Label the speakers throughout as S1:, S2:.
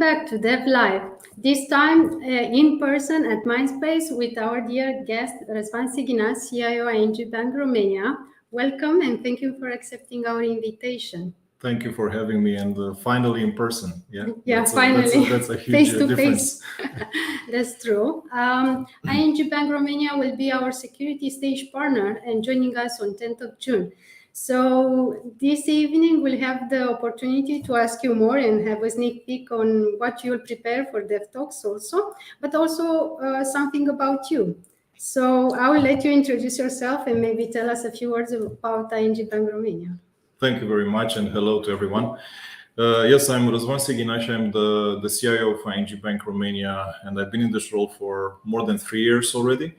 S1: back to DevLive, this time in person at Mindspace with our dear guest, Razvan Sighinas, CIO ING Bank Romania. Welcome and thank you for accepting our invitation.
S2: Thank you for having me, and finally in person.
S1: Finally.
S2: That's a huge difference.
S1: That's true. ING Bank Romania will be our security stage partner and joining us on 10th of June. So this evening we'll have the opportunity to ask you more and have a sneak peek on what you'll prepare for DevTalks also, but also something about you. So I will let you introduce yourself and maybe tell us a few words about ING Bank Romania.
S2: Thank you very much, and hello to everyone. Yes, I'm Razvan Sighinas. I'm the CIO of ING Bank Romania, and I've been in this role for more than 3 years already,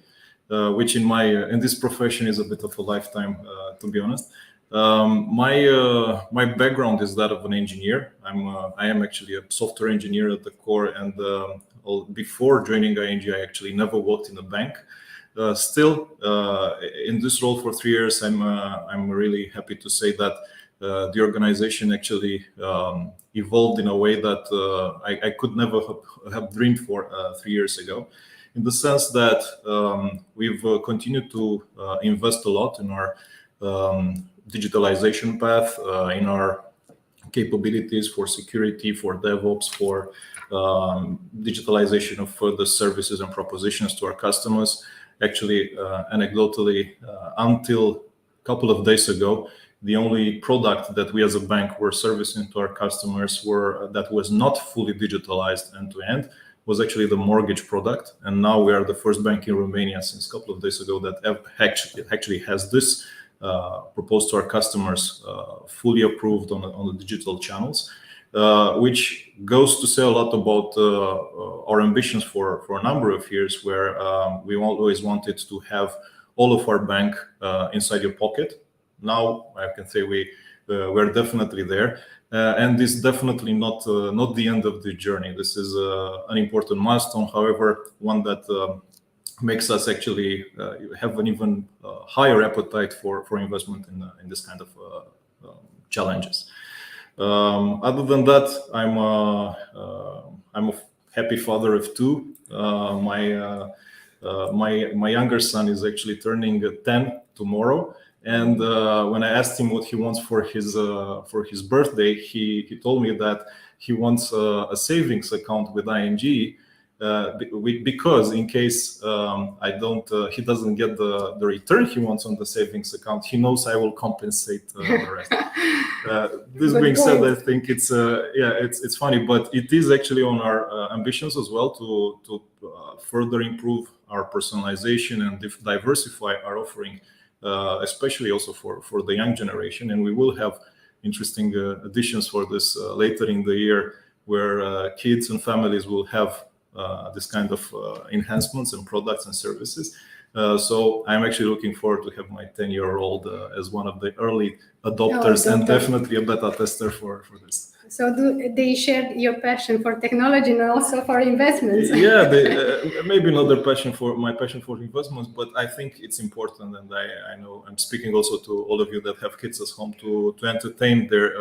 S2: which in this profession is a bit of a lifetime, to be honest. My background is that of an engineer. I am actually a software engineer at the core, and before joining ING, I actually never worked in a bank. Still, in this role for 3 years, I'm really happy to say that the organization actually evolved in a way that I could never have dreamed for 3 years ago, in the sense that we've continued to invest a lot in our digitalization path, in our capabilities for security, for DevOps, for digitalization of further services and propositions to our customers. Actually, anecdotally, until a couple of days ago, the only product that we as a bank were servicing to our customers that was not fully digitalized end-to-end was actually the mortgage product. And now we are the first bank in Romania since a couple of days ago that actually has this proposed to our customers, fully approved on the digital channels, which goes to say a lot about our ambitions for a number of years, where we always wanted to have all of our bank inside your pocket. Now I can say we're definitely there, and this is definitely not the end of the journey. This is an important milestone, however, one that makes us actually have an even higher appetite for investment in this kind of challenges. Other than that, I'm a happy father of two. My younger son is actually turning 10 tomorrow, and when I asked him what he wants for his birthday, he told me that he wants a savings account with ING. Because in case he doesn't get the return he wants on the savings account, he knows I will compensate the rest. This being said, I think it's funny, but it is actually on our ambitions as well to further improve our personalization and diversify our offering, especially also for the young generation. And we will have interesting additions for this later in the year, where kids and families will have this kind of enhancements and products and services. So I'm actually looking forward to have my 10-year-old as one of the early adopters, and definitely a beta tester for this.
S1: So they share your passion for technology and also for investments?
S2: Yeah, maybe not my passion for investments, but I think it's important, and I know I'm speaking also to all of you that have kids at home, to entertain their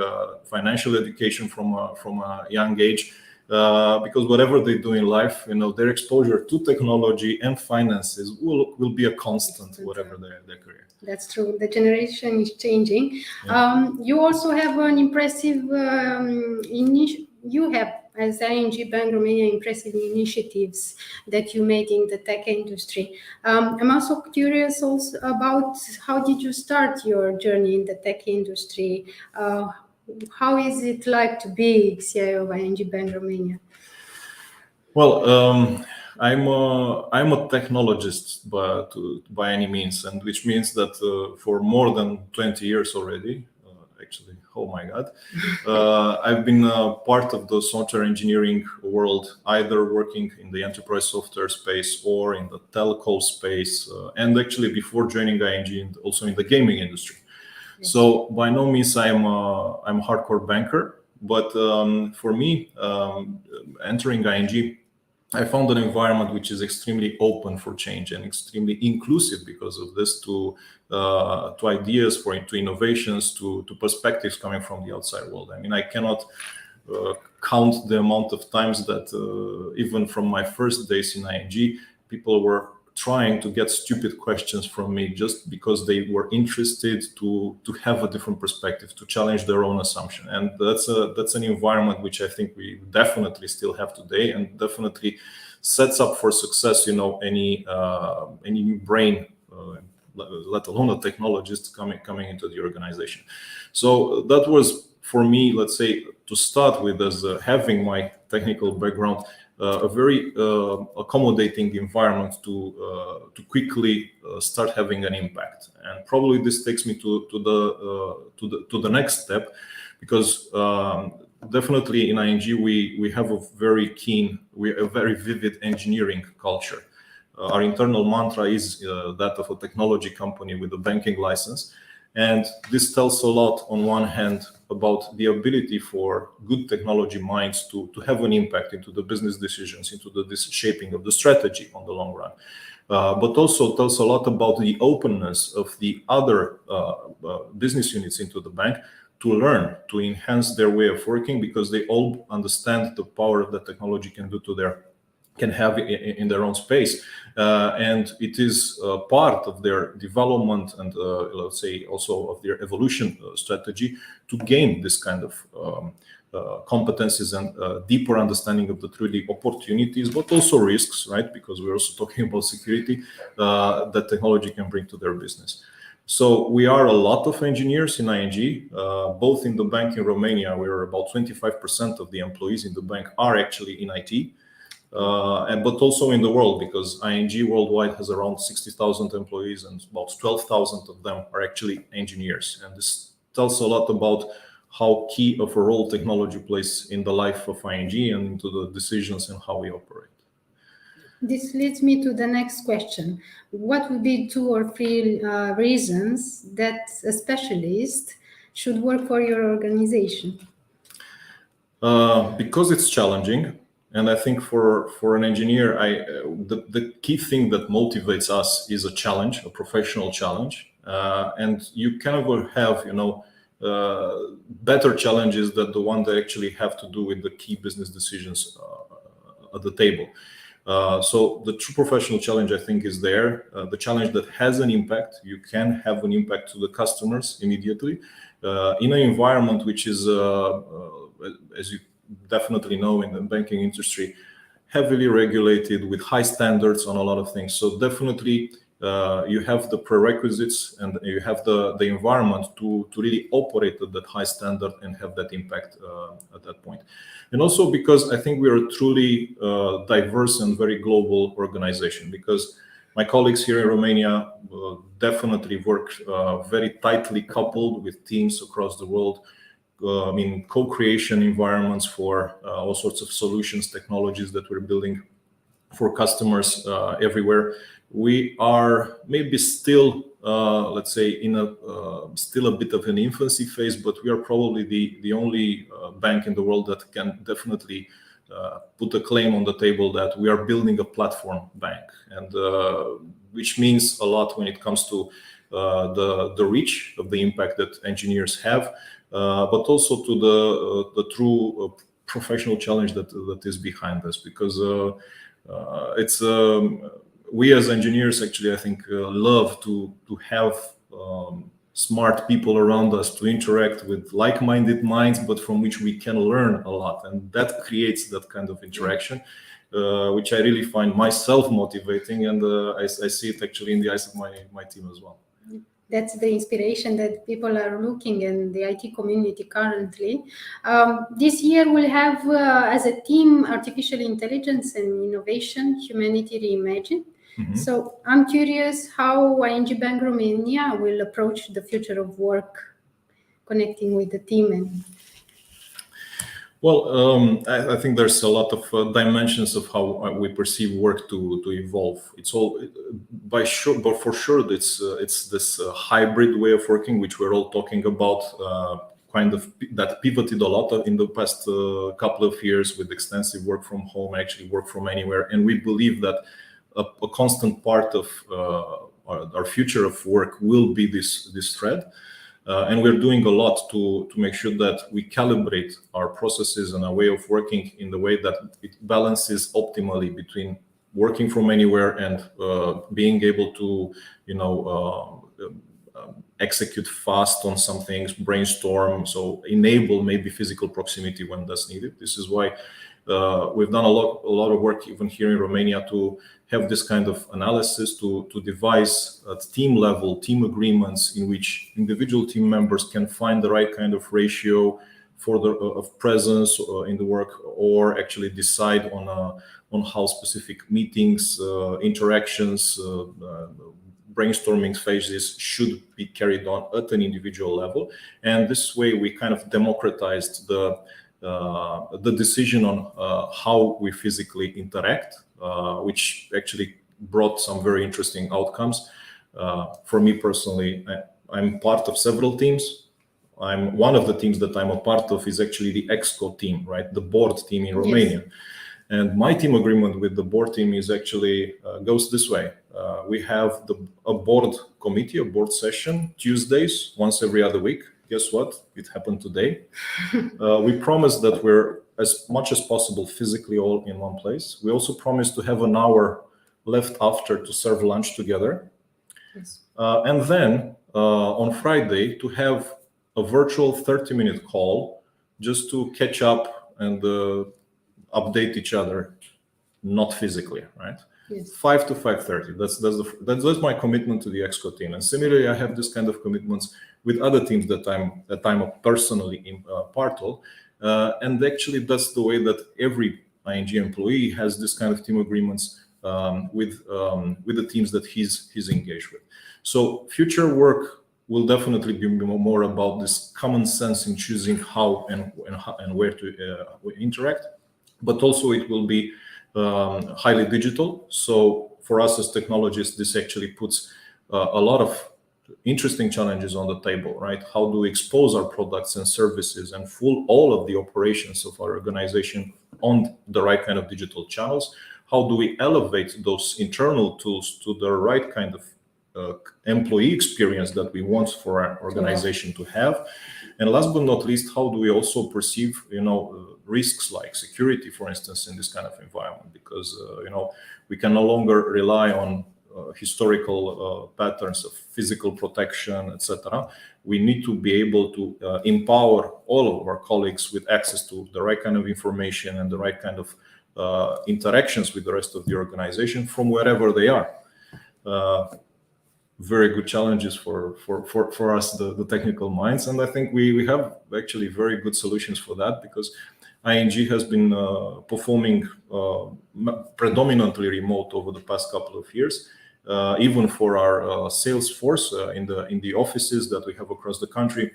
S2: financial education from a young age. Because whatever they do in life, their exposure to technology and finances will be a constant, whatever their career.
S1: That's true. The generation is changing.
S2: Yeah.
S1: You also have an impressive you have, as ING Bank Romania, impressive initiatives that you made in the tech industry. I'm also curious about how did you start your journey in the tech industry? How is it like to be CIO of ING Bank Romania?
S2: Well, I'm a technologist by any means, and which means that for more than 20 years already, actually, oh my God, I've been part of the software engineering world, either working in the enterprise software space or in the telco space, and actually before joining ING, also in the gaming industry. Yes. So by no means I'm a hardcore banker, but for me, entering ING, I found an environment which is extremely open for change and extremely inclusive because of this, to ideas, to innovations, to perspectives coming from the outside world. I mean, I cannot count the amount of times that even from my first days in ING, people were trying to get stupid questions from me just because they were interested to have a different perspective, to challenge their own assumption. And that's an environment which I think we definitely still have today, and definitely sets up for success, any new brain, let alone a technologist coming into the organization. So that was, for me, let's say, to start with, as having my technical background, a very accommodating environment to quickly start having an impact. And probably this takes me to the next step, because definitely in ING we have a very vivid engineering culture. Our internal mantra is that of a technology company with a banking license. And this tells a lot, on one hand, about the ability for good technology minds to have an impact into the business decisions, into the shaping of the strategy on the long run. But also tells a lot about the openness of the other business units into the bank to learn, to enhance their way of working, because they all understand the power that technology can have in their own space, and it is part of their development and let's say also of their evolution strategy to gain this kind of competencies and deeper understanding of the truly opportunities, but also risks, right? Because we're also talking about security that technology can bring to their business. So we are a lot of engineers in ING, both in the bank in Romania, where about 25% of the employees in the bank are actually in IT. But also in the world, because ING worldwide has around 60,000 employees, and about 12,000 of them are actually engineers. And this tells a lot about how key of a role technology plays in the life of ING and into the decisions and how we operate.
S1: This leads me to the next question. What would be 2 or 3 reasons that a specialist should work for your organization?
S2: Because it's challenging. And I think for an engineer, the key thing that motivates us is a challenge, a professional challenge. And you can never have, better challenges than the one that actually have to do with the key business decisions at the table. So the true professional challenge, I think, is there. The challenge that has an impact. You can have an impact to the customers immediately in an environment which is, as you definitely know, in the banking industry, heavily regulated with high standards on a lot of things. So definitely you have the prerequisites and you have the environment to really operate at that high standard and have that impact at that point. And also because I think we are a truly diverse and very global organization, because my colleagues here in Romania definitely work very tightly coupled with teams across the world. Co-creation environments for all sorts of solutions, technologies that we're building for customers everywhere. We are maybe still, let's say, in still a bit of an infancy phase, but we are probably the only bank in the world that can definitely put a claim on the table that we are building a platform bank, and which means a lot when it comes to the reach of the impact that engineers have. But also to the true professional challenge that is behind us, because it's we as engineers actually, I think, love to have smart people around us to interact with like-minded minds, but from which we can learn a lot, and that creates that kind of interaction, which I really find myself motivating, and I see it actually in the eyes of my team as well.
S1: That's the inspiration that people are looking in the IT community currently. This year we'll have as a theme artificial intelligence and innovation, humanity reimagined. Mm-hmm. So I'm curious how ING Bank Romania will approach the future of work, connecting with the team. And
S2: well, I think there's a lot of dimensions of how we perceive work to evolve. It's all but for sure it's this hybrid way of working, which we're all talking about, kind of that pivoted a lot in the past couple of years with extensive work from home, actually work from anywhere, and we believe that a constant part of our future of work will be this thread. And we're doing a lot to make sure that we calibrate our processes and our way of working in the way that it balances optimally between working from anywhere and being able to, execute fast on some things, brainstorm, so enable maybe physical proximity when that's needed. This is why we've done a lot of work even here in Romania to have this kind of analysis, to devise at team level team agreements in which individual team members can find the right kind of ratio for of presence in the work, or actually decide on how specific meetings, interactions, brainstorming phases should be carried on at an individual level. And this way we kind of democratized the decision on how we physically interact, which actually brought some very interesting outcomes. For me personally, I'm part of several teams. One of the teams that I'm a part of is actually the EXCO team, right? The board team in Romania. Yes. And my team agreement with the board team is actually goes this way. We have a board committee, a board session, Tuesdays, once every other week. Guess what? It happened today. We promised that we're as much as possible physically all in one place. We also promised to have an hour left after to serve lunch together. Yes. And then on Friday to have a virtual 30-minute call just to catch up and update each other, not physically, right? Yes. 5 to 5:30. That's my commitment to the EXCO team. And similarly, I have this kind of commitments with other teams that I'm personally part of. And actually, that's the way that every ING employee has this kind of team agreements with the teams that he's engaged with. So future work will definitely be more about this common sense in choosing how and where to interact, but also it will be highly digital. So for us as technologists, this actually puts a lot of interesting challenges on the table, right? How do we expose our products and services and all of the operations of our organization on the right kind of digital channels? How do we elevate those internal tools to the right kind of employee experience that we want for our organization to have? And last but not least, how do we also perceive, risks like security, for instance, in this kind of environment? Because, we can no longer rely on historical patterns of physical protection, etc. We need to be able to empower all of our colleagues with access to the right kind of information and the right kind of interactions with the rest of the organization from wherever they are. Very good challenges for us, the technical minds, and I think we have actually very good solutions for that, because ING has been performing predominantly remote over the past couple of years. Even for our sales force in the offices that we have across the country,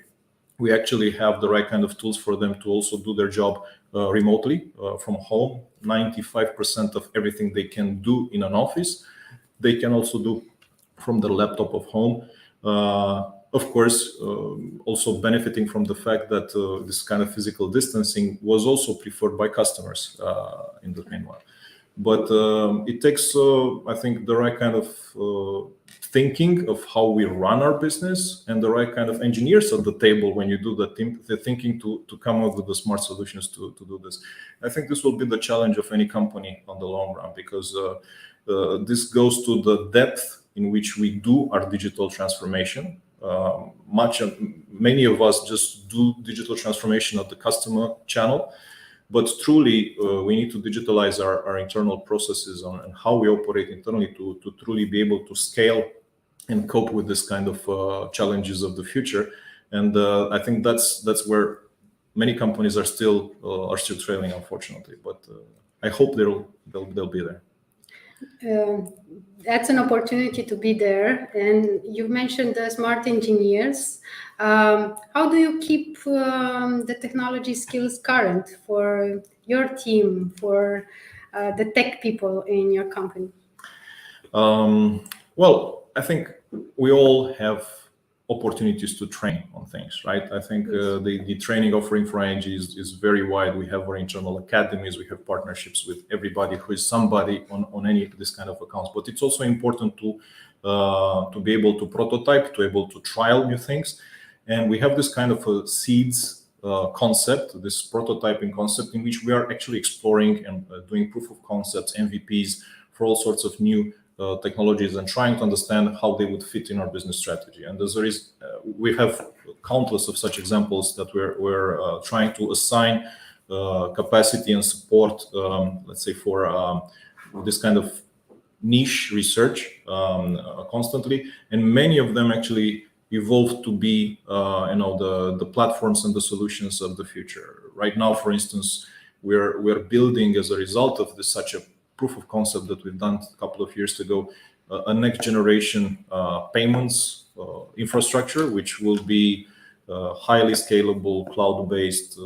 S2: we actually have the right kind of tools for them to also do their job remotely from home. 95% of everything they can do in an office, they can also do from the laptop of home. Of course, also benefiting from the fact that this kind of physical distancing was also preferred by customers in the meanwhile. But it takes, I think, the right kind of thinking of how we run our business and the right kind of engineers at the table when you do the thinking to come up with the smart solutions to do this. I think this will be the challenge of any company on the long run, because this goes to the depth in which we do our digital transformation. Many of us just do digital transformation at the customer channel, but truly we need to digitalize our internal processes and how we operate internally to truly be able to scale and cope with this kind of challenges of the future. And I think that's where many companies are still trailing, unfortunately. But I hope they'll be there.
S1: That's an opportunity to be there. And you mentioned the smart engineers. How do you keep the technology skills current for your team, for the tech people in your company?
S2: Well, I think we all have opportunities to train on things, right? I think the training offering for ING is very wide. We have our internal academies, we have partnerships with everybody who is somebody on any of this kind of accounts. But it's also important to be able to prototype, to be able to trial new things. And we have this kind of a seeds concept, this prototyping concept, in which we are actually exploring and doing proof of concepts, MVPs for all sorts of new technologies, and trying to understand how they would fit in our business strategy. And as there is, we have countless of such examples that we're trying to assign capacity and support, let's say, for this kind of niche research constantly, and many of them actually evolve to be the platforms and the solutions of the future. Right now, for instance, we're building, as a result of this, such a proof of concept that we've done a couple of years ago, a next generation payments infrastructure, which will be highly scalable, cloud-based,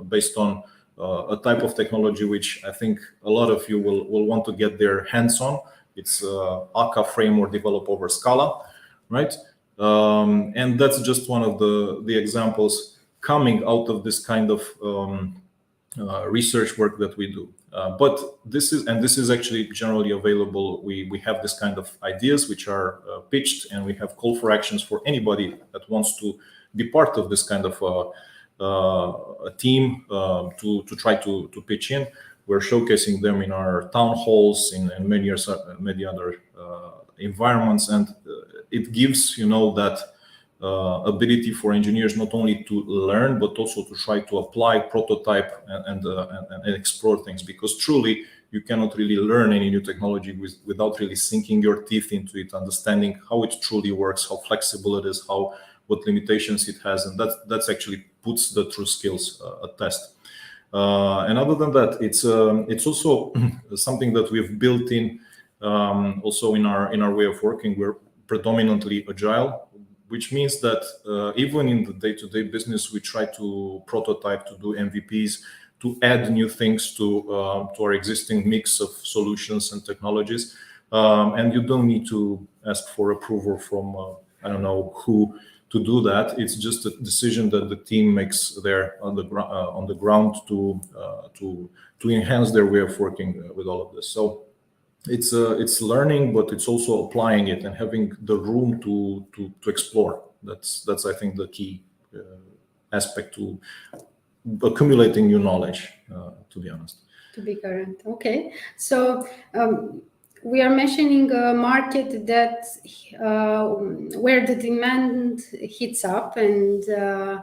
S2: based on a type of technology which I think a lot of you will want to get their hands on. It's ACA framework developed over Scala, right? And that's just one of the examples coming out of this kind of research work that we do. But this is actually generally available. We have this kind of ideas which are pitched, and we have call for actions for anybody that wants to be part of this kind of a team to try to pitch in. We're showcasing them in our town halls, in many other environments, and it gives that ability for engineers not only to learn but also to try to apply, prototype, and explore things, because truly you cannot really learn any new technology without really sinking your teeth into it, understanding how it truly works, how flexible it is, what limitations it has, and that's actually puts the true skills at test. And other than that, it's also something that we've built in also in our way of working. We're predominantly agile, which means that even in the day-to-day business, we try to prototype, to do MVPs, to add new things to our existing mix of solutions and technologies. And you don't need to ask for approval from I don't know who to do that. It's just a decision that the team makes there on the ground to enhance their way of working with all of this. So it's learning, but it's also applying it and having the room to explore. That's I think the key aspect to accumulating new knowledge. To be honest.
S1: To be current. Okay. So we are mentioning a market that where the demand heats up, and the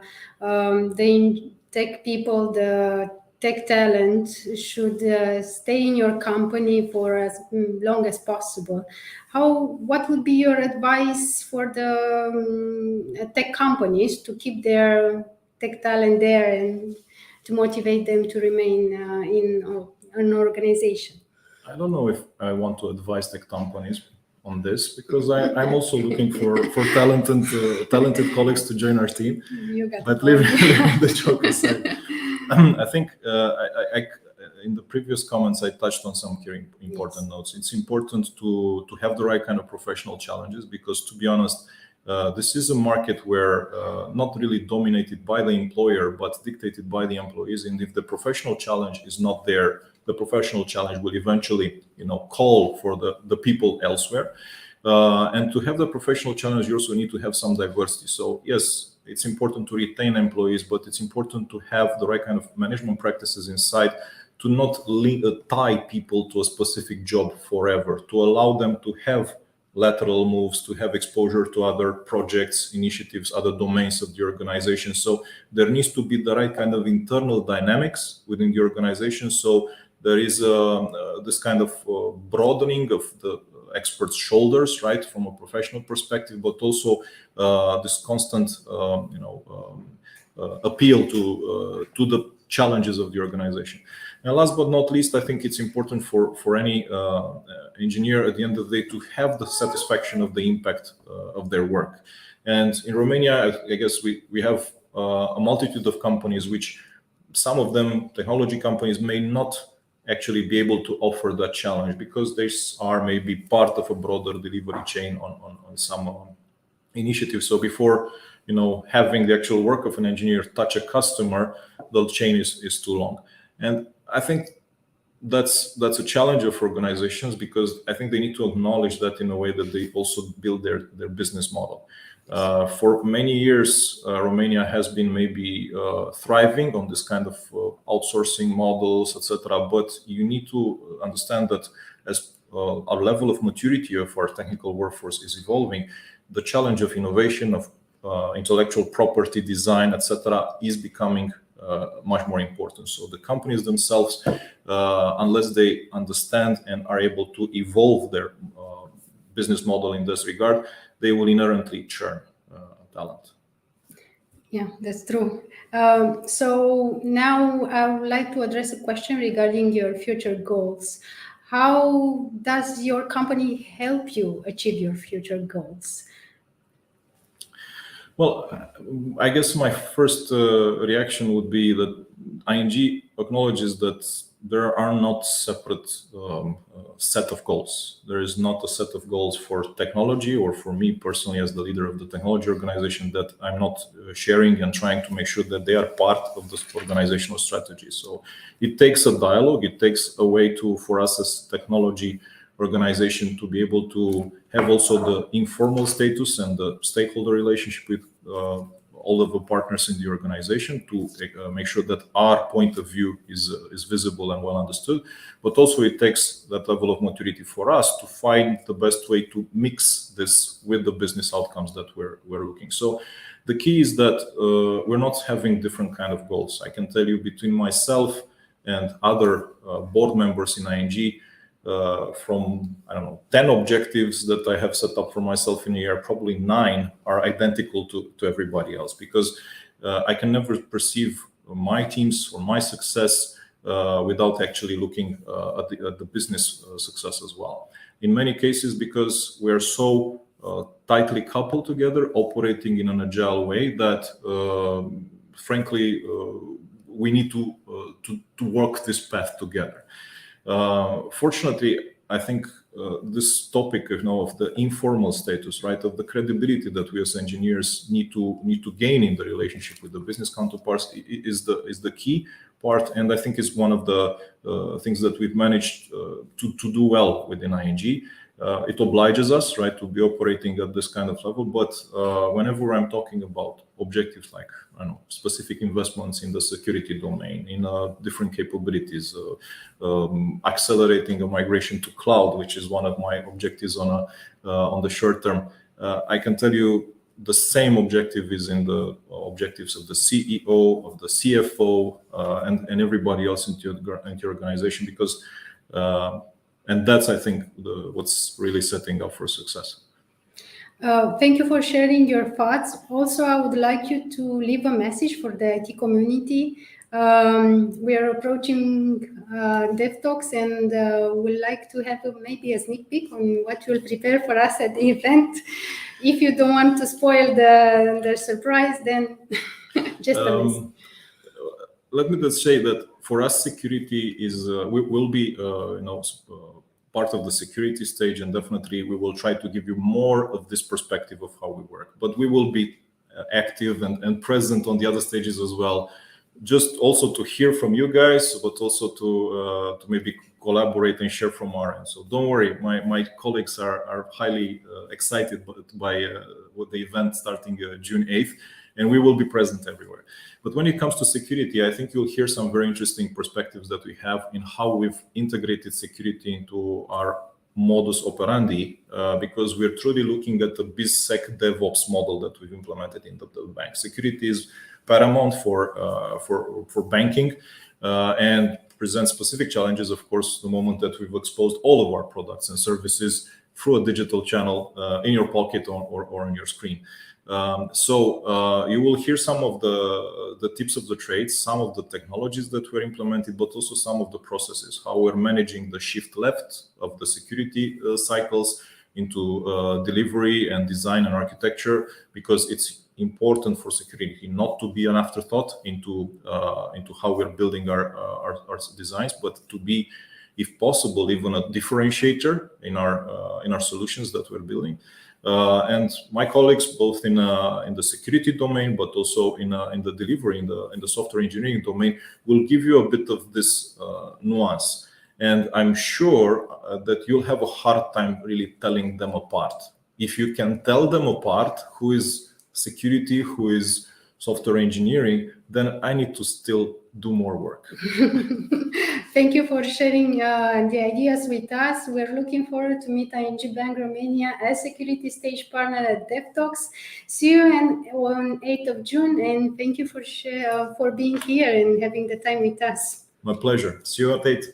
S1: tech people, the tech talent should stay in your company for as long as possible. What would be your advice for the tech companies to keep their tech talent there and to motivate them to remain in an organization?
S2: I don't know if I want to advise tech companies on this, because I'm also looking for talented colleagues to join our team. But leaving the joke aside, I think in the previous comments I touched on some very important notes. It's important to have the right kind of professional challenges, because to be honest, this is a market where not really dominated by the employer, but dictated by the employees. And if the professional challenge is not there, the professional challenge will eventually, call for the people elsewhere. And to have the professional challenge, you also need to have some diversity. So yes, it's important to retain employees, but it's important to have the right kind of management practices inside, to not tie people to a specific job forever, to allow them to have lateral moves, to have exposure to other projects, initiatives, other domains of the organization. So there needs to be the right kind of internal dynamics within the organization. So there is this kind of broadening of the experts' shoulders, right, from a professional perspective, but also this constant, appeal to the challenges of the organization. And last but not least, I think it's important for any engineer at the end of the day to have the satisfaction of the impact of their work. And in Romania, I guess we have a multitude of companies, which some of them, technology companies, may not actually be able to offer that challenge, because they are maybe part of a broader delivery chain on some initiatives. So before having the actual work of an engineer touch a customer, the chain is too long. And I think that's a challenge of organizations, because I think they need to acknowledge that in a way that they also build their business model. For many years, Romania has been maybe thriving on this kind of outsourcing models, etc. But you need to understand that as our level of maturity of our technical workforce is evolving, the challenge of innovation, of intellectual property design, etc., is becoming much more important. So the companies themselves, unless they understand and are able to evolve their business model in this regard, they will inherently churn talent.
S1: Yeah, that's true. So now I would like to address a question regarding your future goals. How does your company help you achieve your future goals?
S2: Well, I guess my first reaction would be that ING acknowledges that there are not separate set of goals. There is not a set of goals for technology, or for me personally as the leader of the technology organization, that I'm not sharing and trying to make sure that they are part of this organizational strategy. So it takes a dialogue. It takes a way for us as technology organization to be able to have also the informal status and the stakeholder relationship with all of the partners in the organization to make sure that our point of view is visible and well understood. But also it takes that level of maturity for us to find the best way to mix this with the business outcomes that we're looking. So the key is that we're not having different kind of goals. I can tell you, between myself and other board members in ING, from, I don't know, 10 objectives that I have set up for myself in a year, probably 9 are identical to everybody else, because I can never perceive my teams or my success without actually looking at the business success as well. In many cases, because we are so tightly coupled together, operating in an agile way, that frankly, we need to work this path together. Fortunately, I think this topic of the informal status, right, of the credibility that we as engineers need to gain in the relationship with the business counterparts is the key part, and I think is one of the things that we've managed to do well within ING. It obliges us, right, to be operating at this kind of level. But whenever I'm talking about objectives like, I don't know, specific investments in the security domain, in different capabilities, accelerating a migration to cloud, which is one of my objectives on the short term, I can tell you the same objective is in the objectives of the CEO, of the CFO, and everybody else in your organization, because and that's, I think, what's really setting up for success.
S1: Thank you for sharing your thoughts. Also, I would like you to leave a message for the IT community. We are approaching DevTalks, and we'd like to have maybe a sneak peek on what you'll prepare for us at the event. If you don't want to spoil the surprise, then just a message.
S2: Let me just say that for us, security will be part of the security stage, and definitely we will try to give you more of this perspective of how we work. But we will be active and present on the other stages as well, just also to hear from you guys, but also to maybe collaborate and share from our end. So don't worry, my colleagues are highly excited by the event starting June 8th, and we will be present everywhere. But when it comes to security, I think you'll hear some very interesting perspectives that we have in how we've integrated security into our modus operandi, because we're truly looking at the BizSec DevOps model that we've implemented in the bank. Security is paramount for banking, and presents specific challenges, of course, the moment that we've exposed all of our products and services through a digital channel in your pocket or on your screen. So you will hear some of the tips of the trade, some of the technologies that were implemented, but also some of the processes, how we're managing the shift left of the security cycles into delivery and design and architecture, because it's important for security not to be an afterthought into how we're building our designs, but to be, if possible, even a differentiator in our solutions that we're building. And my colleagues, both in the security domain, but also in the delivery, in the software engineering domain, will give you a bit of this nuance. And I'm sure that you'll have a hard time really telling them apart, if you can tell them apart who is security, who is software engineering, then I need to still do more work.
S1: Thank you for sharing the ideas with us. We're looking forward to meet ING Bank Romania as security stage partner at DevTalks. See you on 8th of June, and thank you for being here and having the time with us.
S2: My pleasure. See you at 8.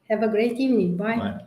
S1: Have a great evening. Bye.
S2: Bye.